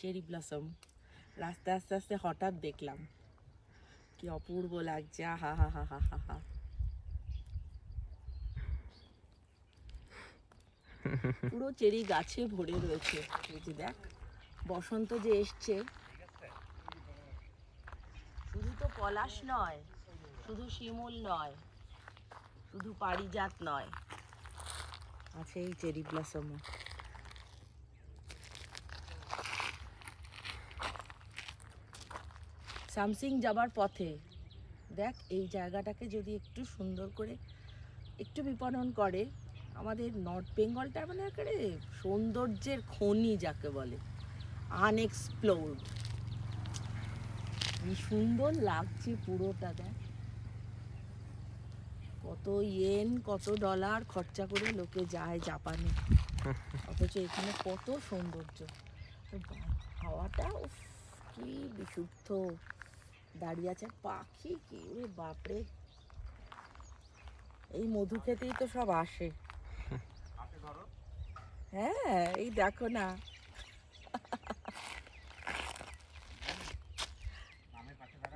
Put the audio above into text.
Cherry blossom রাস্তা আস্তে আস্তে হঠাৎ দেখলাম, কি অপূর্ব লাগছে। হা হা হা হা হা হা। পুরো চেরি গাছে ভরে রয়েছে। এই যে দেখ, বসন্ত যে এসছে, শুধু তো পলাশ নয়, শুধু শিমুল নয়, শুধু পারিজাত নয়, আছে এই চেরি ব্লসমও। সামসিং যাবার পথে দেখ, এই জায়গাটাকে যদি একটু সুন্দর করে একটু বিপণন করে, আমাদের নর্থ বেঙ্গলটা মানে একেবারে সৌন্দর্যের খনি যাকে বলে, আনএক্সপ্লোর্ড। কি সুন্দর লাগছে পুরোটা। দেখ কত ইয়েন, কত ডলার খরচা করে লোকে যায় জাপানে, অথচ এখানে কত সৌন্দর্য। হাওয়াটা উফ, কি বিশুদ্ধ। দাঁড়িয়ে আছে পাখি, কি ওরে বাপরে, এই মধু খেতেই তো সব আসে। হ্যাঁ, এই দেখো না।